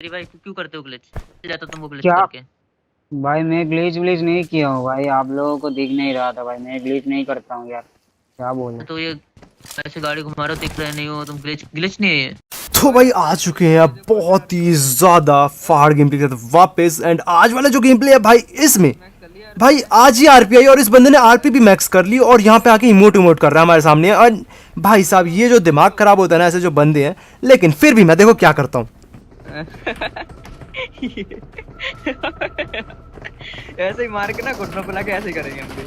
अरे भाई क्यों करते हो ग्लिच? जाता तुम वो ग्लिच क्या करके। भाई? मैं ग्लिच व्लिच नहीं किया हूँ भाई, आप लोगों को दिख नहीं रहा था भाई। मैं ग्लिच नहीं करता हूँ यार, क्या बोलूं। तो ये ऐसे गाड़ी घुमा रहे हो, दिख रहे नहीं हो तुम। ग्लिच ग्लिच नहीं है ये। तो भाई आ चुके हैं अब बहुत ही ज्यादा फाड़ गेम प्ले के साथ वापस। एंड आज वाला जो गेम प्ले है भाई, इसमें भाई आज ही आरपीआई और इस बंदे ने आरपी भी मैक्स कर ली और यहाँ पे आके इमोट इमोट कर रहा है हमारे सामने। और भाई साहब ये जो दिमाग खराब होता है ना ऐसे जो बंदे हैं, लेकिन फिर भी मैं देखो क्या करता हूँ। ऐसे ही मार के ना घुटनों पे लाके ऐसे ही करेंगे हम भी।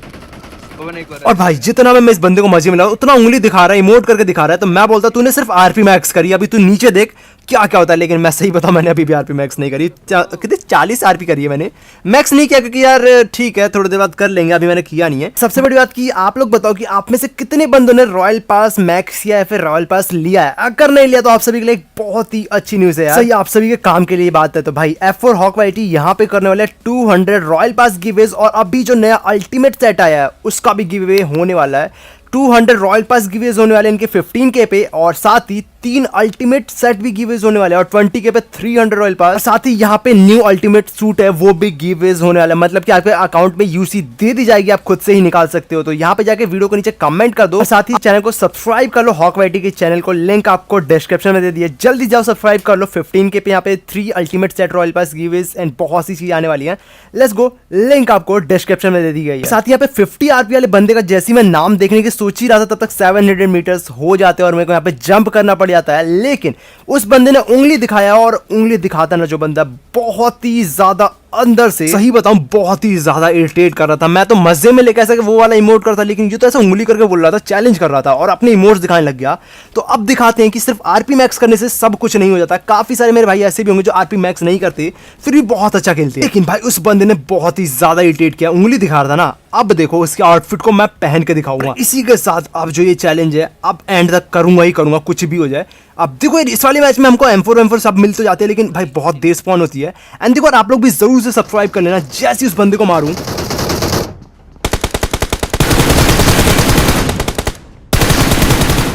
वो नहीं कर और भाई जितना मैं इस बंदे को मजे मिला उतना उंगली दिखा रहा है, इमोट करके दिखा रहा है। तो मैं बोलता तूने सिर्फ आरपी मैक्स करी, अभी तू नीचे देख क्या क्या होता है। लेकिन मैं सही बताऊं, मैंने अभी भी आरपी मैक्स नहीं करी। कितने 40 आरपी करी है मैंने, मैक्स नहीं किया क्योंकि यार ठीक है थोड़ी देर बाद कर लेंगे, अभी मैंने किया नहीं है। सबसे बड़ी बात की आप लोग बताओ कि आप में से कितने बंदों ने रॉयल पास मैक्स किया या फिर रॉयल पास लिया है। अगर नहीं लिया तो आप सभी के लिए एक बहुत ही अच्छी न्यूज है यार। सही आप सभी के काम के लिए बात है। तो भाई F4 हॉक वाइटी यहाँ पे करने वाले 200 रॉयल पास गिवेज, और अभी जो नया अल्टीमेट सेट आया है उसका भी गिवे होने वाला है। 200 रॉयल पास गिवेज होने वाले इनके 15K पे, और साथ ही 3 अल्टीमेट सेट भी गिवेज होने वाले हैं, और 20K पे 300 रॉयल पास। साथ ही यहाँ पे न्यू अल्टीमेट सूट है वो भी गिवेज होने वाला है। मतलब कि आपके अकाउंट में यूसी दे दी जाएगी, आप खुद से ही निकाल सकते हो। तो यहाँ पे जाके वीडियो को नीचे कमेंट कर दो, और साथ ही चैनल को सब्सक्राइब कर लो। हॉक वाइटी के चैनल को लिंक आपको डिस्क्रिप्शन में दे दिया, जल्दी जाओ सब्सक्राइब कर लो। 15K पे यहाँ पे 3 ultimate set royal pass गिवेज and बहुत सी चीज आने वाली है। लेट्स गो, लिंक आपको डिस्क्रिप्शन में दे दी गई है। साथ ही यहाँ पे 50 आरपी वाले बंदे का जैसे मैं नाम देखने की सोच ही रहा था, तब तक 700 मीटर्स हो जाते हैं और मेरे को यहाँ पे जंप करना पड़ जाता है। लेकिन उस बंदे ने उंगली दिखाया, और उंगली दिखाता ना जो बंदा बहुत ही ज्यादा अंदर से, सही बताऊं, बहुत ही ज्यादा इरिटेट कर रहा था। मैं तो मजे में लेके ऐसा कि वो वाला इमोट करता, लेकिन ये तो ऐसा उंगली करके बोल रहा था, चैलेंज कर रहा था और अपने इमोट्स दिखाने लग गया। तो अब दिखाते हैं कि सिर्फ आरपी मैक्स करने से सब कुछ नहीं हो जाता। काफी सारे मेरे भाई ऐसे भी होंगे जो आरपी मैक्स नहीं करते फिर भी बहुत अच्छा खेलते हैं। लेकिन भाई उस बंदे ने बहुत ही ज्यादा इरिटेट किया, उंगली दिखा रहा था ना। अब देखो उसके आउटफिट को मैं पहन के दिखाऊंगा। इसी के साथ अब जो ये चैलेंज है अब एंड तक करूंगा ही करूंगा, कुछ भी हो जाए। अब देखो इस वाले मैच में हमको M4 सब मिल तो जाते हैं, लेकिन भाई बहुत देर स्पॉन होती है। एंड देखो आप लोग भी जरूर से सब्सक्राइब कर लेना। जैसे उस बंदे को मारूं,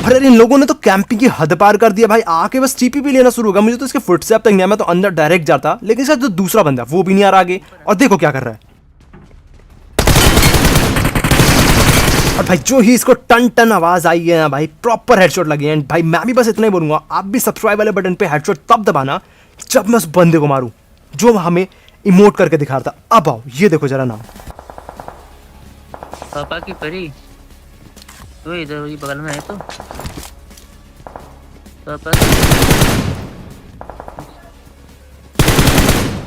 अरे इन लोगों ने तो कैंपिंग की हद पार कर दिया भाई। आके बस टीपी लेना शुरू होगा। मुझे तो इसके फुटस्टेप तक नहीं आया, मैं तो अंदर डायरेक्ट जाता। लेकिन इसका जो दूसरा बंदा वो भी नहीं आ रहा आगे, और देखो क्या कर रहा है। और भाई जो ही इसको टन टन आवाज आई है ना भाई, प्रॉपर हेडशॉट लगे हैं। भाई मैं भी बस इतना ही बोलूंगा, आप भी सब्सक्राइब वाले बटन पे हेडशॉट तब दबाना जब मैं उस बंदे को मारूं जो हमें इमोट करके दिखा रहा था। अब आओ ये देखो जरा नाम। पापा की परी तो इधर ही बगल में है। तो पापा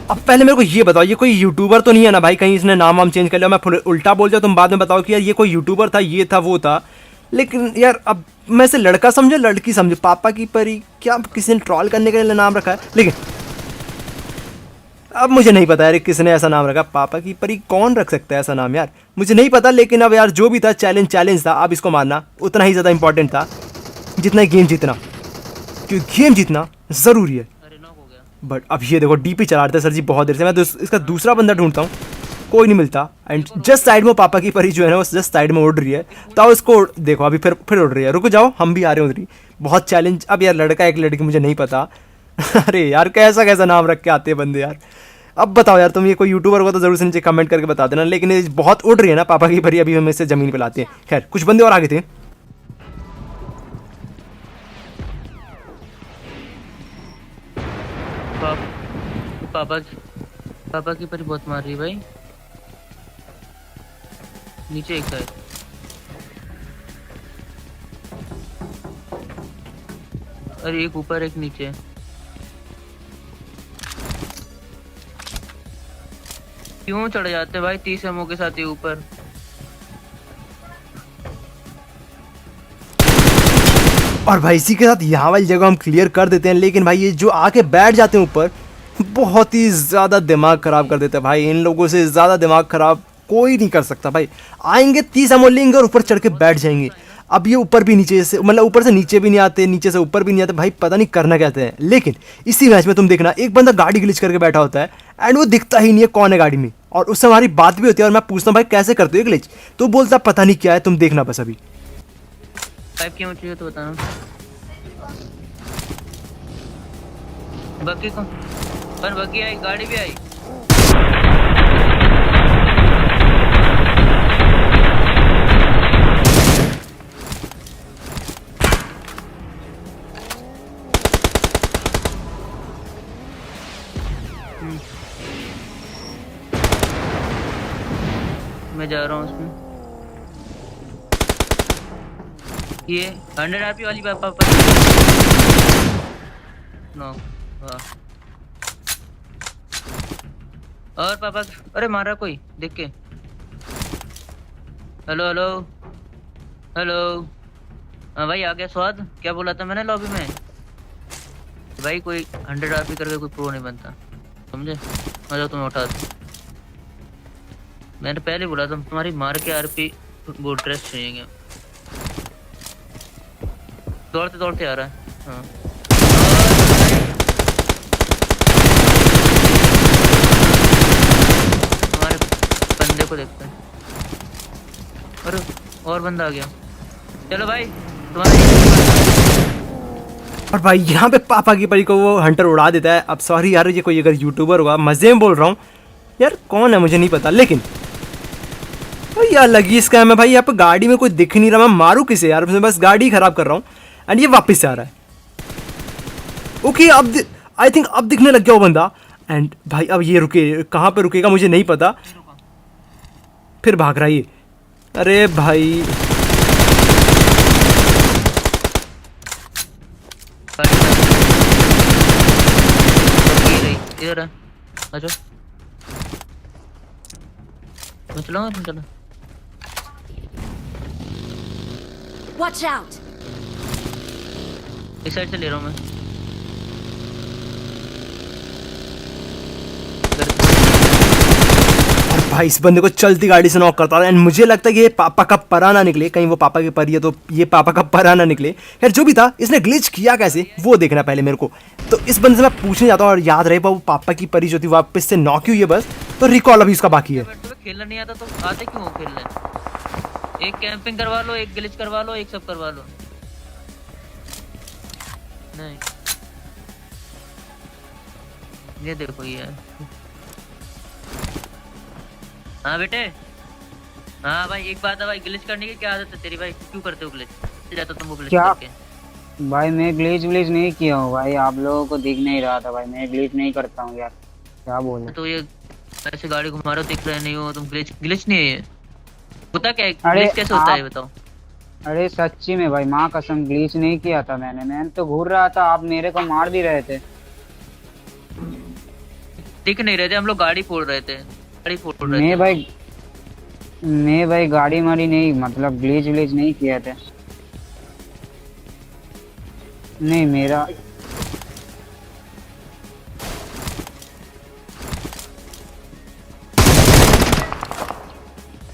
अब पहले मेरे को ये बताओ, ये कोई यूट्यूबर तो नहीं है ना भाई? कहीं इसने नाम वाम चेंज कर लिया, मैं उल्टा बोल जाऊँ तुम बाद में बताओ कि यार ये कोई यूट्यूबर था, ये था वो था। लेकिन यार अब मैं इसे लड़का समझे लड़की समझे? पापा की परी क्या किसी ने ट्रॉल करने के लिए नाम रखा है? लेकिन अब मुझे नहीं पता यार किसने ऐसा नाम रखा। पापा की परी कौन रख सकता है ऐसा नाम यार, मुझे नहीं पता। लेकिन अब यार जो भी था चैलेंज था। अब इसको मारना उतना ही ज़्यादा इंपॉर्टेंट था जितना गेम जीतना, क्योंकि गेम जीतना ज़रूरी है। अरे नॉक हो गया। बट अब ये देखो डीपी चला रहे थे सर जी बहुत देर से। मैं तो इसका दूसरा बंदा ढूंढता हूँ, कोई नहीं मिलता। एंड जस्ट साइड में पापा की परी जो है ना वो जस्ट साइड में उड़ रही है। तो उसको देखो अभी फिर उड़ रही है। रुको जाओ, हम भी आ रहे हैं उधर ही। बहुत चैलेंज। अब यार लड़का एक लड़की मुझे नहीं पता। अरे यार कैसा कैसा नाम रख के आते हैं बंदे यार। अब बताओ यार तुम, ये कोई यूट्यूबर होगा तो जरूर से नीचे कमेंट करके बता देना। लेकिन ये बहुत उड़ रही है ना पापा की परी, अभी हम इसे जमीन पे लाते हैं। खैर कुछ बंदे और आगे थे। पापा पापा की परी बहुत मार रही है भाई। नीचे एक है। अरे एक ऊपर एक नीचे। क्यों चढ़ जाते भाई 30 एमओ के साथ ये ऊपर? और भाई इसी के साथ यहाँ वाली जगह हम क्लियर कर देते हैं। लेकिन भाई ये जो आके बैठ जाते हैं ऊपर, बहुत ही ज़्यादा दिमाग ख़राब कर देते हैं भाई। इन लोगों से ज़्यादा दिमाग ख़राब कोई नहीं कर सकता भाई। आएंगे 30 एमओ लेंगे और ऊपर चढ़ के बैठ जाएंगे। अब ये ऊपर भी नीचे से, मतलब ऊपर से नीचे भी नहीं आते, नीचे से ऊपर भी नहीं आते भाई। पता नहीं करना कहते हैं। लेकिन इसी मैच में तुम देखना एक बंदा गाड़ी ग्लिच करके बैठा होता है एंड वो दिखता ही नहीं है कौन है गाड़ी में। और उससे हमारी बात भी होती है और मैं पूछता हूँ भाई कैसे करते हो ग्लिच, तो बोलता पता नहीं क्या है, तुम देखना बस अभी। टाइप क्यों चाहिए तो बताना। बाकी को पर बग्गी आई, गाड़ी भी आई। मैं जा रहा हूँ उसमें। ये 100 आरपी वाली पापा पर नो। वाह। और पापा, अरे मारा कोई देख के। Hello hello hello. हाँ भाई आ गया स्वाद। क्या बोला था मैंने लॉबी में? भाई कोई 100 आरपी करके कोई प्रो नहीं बनता, समझे? मजा तुम्हें उठा दो। मैंने पहले बोला था तुम्हारी मार के आरपी वो ड्रेस चाहिए। दौड़ते दौड़ते आ रहा है। हाँ हमारे बंदे को देखते हैं। अरे और बंदा आ गया। चलो भाई और भाई यहाँ पे पापा की परी को वो हंटर उड़ा देता है। अब सॉरी यार, ये कोई अगर यूट्यूबर होगा, मजे में बोल रहा हूँ यार, कौन है मुझे नहीं पता, लेकिन भाई यार लगी स्कैम है भाई। यहाँ पे गाड़ी में कोई दिख नहीं रहा, मैं मारूँ किसे यार? मैं बस गाड़ी खराब कर रहा हूँ एंड ये वापस से आ रहा है। ओके अब आई थिंक अब दिखने लग गया वो बंदा। एंड भाई अब ये रुके, कहाँ पे रुकेगा मुझे नहीं पता। फिर भाग रहा है ये। अरे भाई इधर है। अच्छा मैं चलाऊंगा, तुम चलो। Watch out! इस साइड से ले रहा हूँ मैं। और भाई इस बंदे को चलती गाड़ी से नॉक करता है एंड मुझे लगता है कि ये पापा का परा ना निकले। कहीं वो पापा की परी है तो ये पापा का परा ना निकले। यार जो भी था, इसने ग्लिच किया कैसे वो देखना पहले मेरे को। तो इस बंदे से मैं पूछने जाता हूँ और याद रहे वो पापा की परी जो थी वापस से नॉक हुई है बस। तो रिकॉल अभी उसका बाकी है। तुम्हें खेलना नहीं आता तो आते क्यों हो खेलने? एक कैंपिंग करवा लो, एक ग्लिच करवा लो, एक सब करवा लो। नहीं ये देखो ये। हाँ बेटे। हाँ भाई एक बात है भाई, ग्लिच करने की क्या आदत है तेरी भाई? क्यों करते हो ग्लिच? जाता तुम वो ग्लिच क्या? करके। भाई मैं ग्लिच व्लिच नहीं किया हूँ भाई, आप लोगों को दिख नहीं रहा था भाई। मैं ग्लिच नहीं करता हूँ यार, क्या बोले? तो ये ऐसे गाड़ी घुमा रहे हो, दिख रहे नहीं हो तुम। ग्लिच ग्लिच नहीं है ये। होता क्या है? अरे ग्लिच कैसे होता है बताओ? अरे सच्ची में भाई, माँ कसम ग्लिच नहीं किया था मैंने तो घूर रहा था, आप मेरे को मार भी रहे थे। दिख नहीं रहे थे, हम लोग गाड़ी फोड़ रहे थे। गाड़ी फोड़ रहे थे। मैं भाई गाड़ी मारी नहीं, मतलब ग्लिच व्लिच नहीं किया था। नहीं मेरा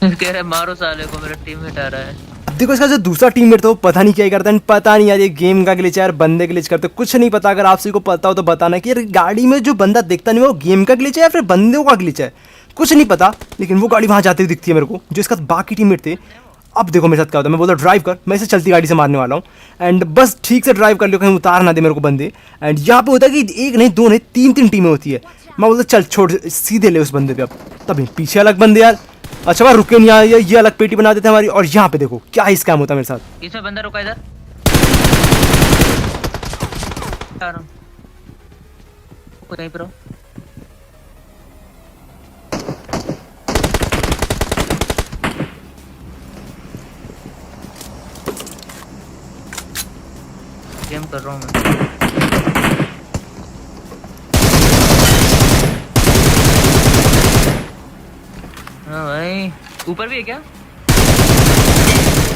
कह रहे मारो साले को, मेरा टीममेट आ रहा है। देखो इसका जो दूसरा टीममेट था वो पता नहीं क्या करता है, पता नहीं यार ये गेम का ग्लिच है यार, बंदे ग्लिच करते कुछ नहीं पता। अगर आप सभी को पता हो तो बताना कि यार गाड़ी में जो बंदा दिखता नहीं वो गेम का ग्लिच है या फिर बंदों का ग्लिच है, कुछ नहीं पता। लेकिन वो गाड़ी वहाँ जाती हुई दिखती है मेरे को, जो इसका बाकी टीममेट थे। अब देखो मेरे साथ क्या होता है, मैं बोलता ड्राइव कर, मैं इसे चलती गाड़ी से मारने वाला हूँ एंड बस ठीक से ड्राइव कर लियो, कहीं उतार ना दे मेरे को बंदे। एंड यहाँ पे होता है कि एक नहीं दो नहीं तीन टीमें होती है। मैं बोलता चल छोड़ सीधे ले उस बंदे पे। अब तभी पीछे अलग बंदे यार, अच्छा भाई रुके नहीं आए, ये अलग पेटी बना देते हैं हमारी। और यहाँ पे देखो क्या ही स्कैम होता है मेरे साथ। इसमें बंदा रुका इधर। कहीं पर गेम कर रहा हूँ मैं। हाँ भाई ऊपर भी है क्या?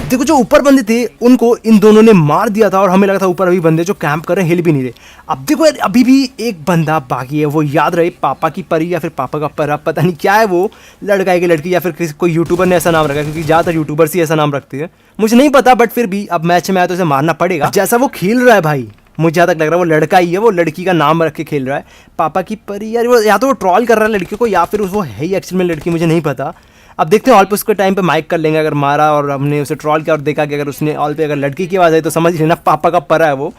देखो जो ऊपर बंदे थे उनको इन दोनों ने मार दिया था और हमें लगा था ऊपर अभी बंदे जो कैंप कर रहे हैं हिल भी नहीं रहे। अब देखो यार अभी भी एक बंदा बाकी है, वो याद रहे पापा की परी या फिर पापा का परा, पता नहीं क्या है वो, लड़का है कि लड़की या फिर किसी कोई यूट्यूबर ने ऐसा नाम रखा है, क्योंकि ज़्यादातर यूट्यूबर्स ही ऐसा नाम रखते हैं, मुझे नहीं पता। बट फिर भी अब मैच में आया तो इसे मारना पड़ेगा। जैसा वो खेल रहा है भाई मुझे जहाँ तक लग रहा है वो लड़का ही है, वो लड़की का नाम रख के खेल रहा है पापा की परी। यार वो या तो वो ट्रॉल कर रहा है लड़की को या फिर वो है ही एक्चुअल में लड़की, मुझे नहीं पता। अब देखते हैं ऑल पे उसके टाइम पे माइक कर लेंगे, अगर मारा और हमने उसे ट्रॉल किया और देखा कि अगर उसने ऑल पे अगर लड़की की आवाज़ आई तो समझ लेना पापा का परा है वो,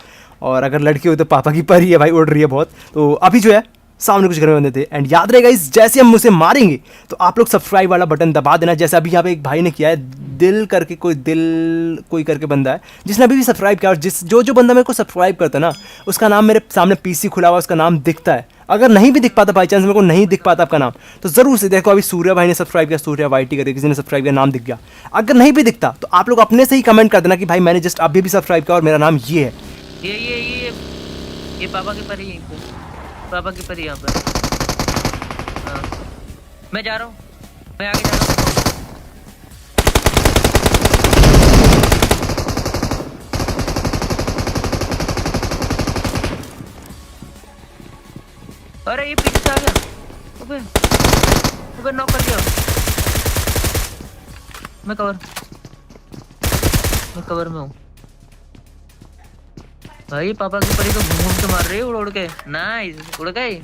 और अगर लड़की हो तो पापा की परी है भाई, उड़ रही है बहुत। तो अभी जो है सामने कुछ घर में बंदे थे। एंड याद रहेगा इस जैसे हम उसे मारेंगे तो आप लोग सब्सक्राइब वाला बटन दबा देना, जैसे अभी यहाँ पे एक भाई ने किया है, दिल करके बंदा है जिसने अभी भी सब्सक्राइब किया। और जो बंदा मेरे को सब्सक्राइब करता है ना, उसका नाम मेरे सामने पीसी खुला हुआ, उसका नाम दिखता है। अगर नहीं भी दिख पाता, बाई चांस मेरे को नहीं दिख पाता आपका नाम, तो जरूर से देखो, अभी सूर्या भाई ने सब्सक्राइब किया, सूर्या वाईटी करके किसी ने सब्सक्राइब किया, नाम दिख गया। अगर नहीं भी दिखता तो आप लोग अपने से ही कमेंट कर देना कि भाई मैंने जस्ट अभी भी सब्सक्राइब किया और मेरा नाम ये है। ये पापा के पर ही, यहीं पे पापा के पर ही यहाँ पर। हाँ मैं जा रहा हूँ, मैं आगे जा रहा हूँ। अरे ये पीछे से आ गया, अबे नॉक कर दिया। मैं कवर में हूँ भाई। पापा की परी तो घूम के मार रही है, उड़ के। नाइस, उड़ गई।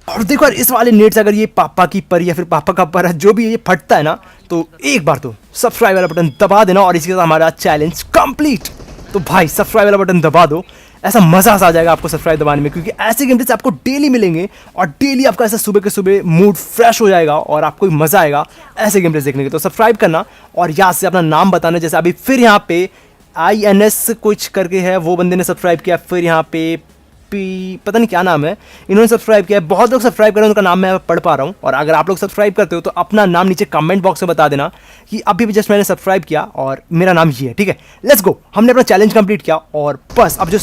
और देखो यार, इस वाले नेट से अगर ये पापा की परी या फिर पापा का पर जो भी ये फटता है ना, तो एक बार तो सब्सक्राइब वाला बटन दबा देना। और इसके साथ हमारा चैलेंज कंप्लीट। तो भाई सब्सक्राइब वाला बटन दबा दो, ऐसा मजा आ जाएगा आपको सब्सक्राइब दबाने में, क्योंकि ऐसे गेम प्लेस आपको डेली मिलेंगे और डेली आपका ऐसा सुबह के सुबह मूड फ्रेश हो जाएगा और आपको मजा आएगा ऐसे गेम प्लेस देखने के। तो सब्सक्राइब करना और यहाँ से अपना नाम बताना, जैसे अभी फिर यहाँ पे INS कुछ करके है, वो बंदे ने सब्सक्राइब किया। फिर यहाँ पे पता नहीं क्या नाम है, इन्होंने सब्सक्राइब किया है। बहुत लोग सब्सक्राइब कर रहे हैं, उनका नाम मैं पढ़ पा रहा हूँ। और अगर आप लोग सब्सक्राइब करते हो तो अपना नाम नीचे कमेंट बॉक्स में बता देना कि अभी भी जस्ट मैंने सब्सक्राइब किया और मेरा नाम ये है, ठीक है। लेट्स गो, हमने अपना चैलेंज कंप्लीट किया और बस अब जो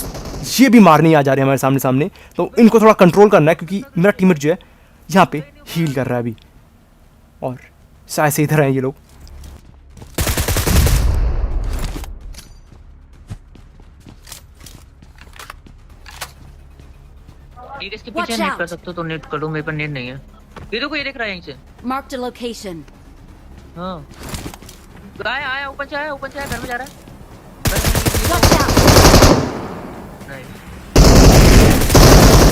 ये भी मारने आ जा रहे हैं हमारे सामने, तो इनको थोड़ा कंट्रोल करना है, क्योंकि मेरा टीममेट जो है यहाँ पे हील कर रहा है अभी, और शायद से इधर हैं ये लोग। ये इसके पीछे Watch नेट out. कर सकते हो तो नेट कर दो, मेरे पर नेट नहीं है। ये देखो, ये देख रहा है यहीं से। Marked a location. हाँ आया ऊपर से आया, घर में जा रहा है। Watch out! Nice.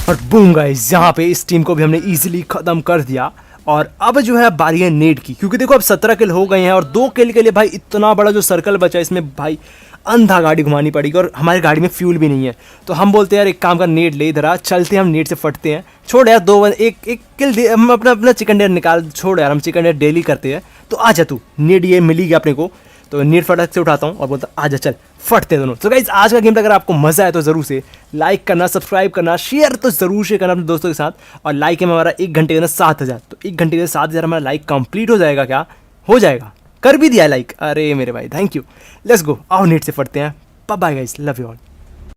और बूम गाइस, यहाँ पे इस टीम को भी हमने इजीली खत्म कर दिया। और अब जो है बारी है नेट की, क्योंकि देखो अब 17 किल हो गए हैं और 2 किल के लिए भाई इतना बड़ा जो सर्कल बचा है, इसमें भाई अंधा गाड़ी घुमानी पड़ेगी और हमारी गाड़ी में फ्यूल भी नहीं है। तो हम बोलते हैं यार एक काम का, नेट ले इधर आ, चलते हैं हम नेट से फटते हैं। छोड़ यार, एक किल दे, हम अपना चिकन डिनर निकाल, छोड़ यार, हम चिकन डिनर डेली करते हैं। तो आ जा तू, नेट ये मिली गया अपने को, तो नेट फटक से उठाता हूँ और बोलता आजा चल फटते दोनों। तो गाइस आज का गेम अगर आपको मजा आए तो जरूर से लाइक करना, सब्सक्राइब करना, शेयर तो जरूर से करना अपने दोस्तों के साथ। और लाइक है हमारा 1 घंटे के अंदर 7000, तो 1 घंटे के 7000 हमारा लाइक कंप्लीट हो जाएगा। क्या हो जाएगा? कर भी दिया लाइक, अरे मेरे भाई थैंक यू। लेट्स गो, आओ नेट से फटते हैं। Bye bye guys, love you all.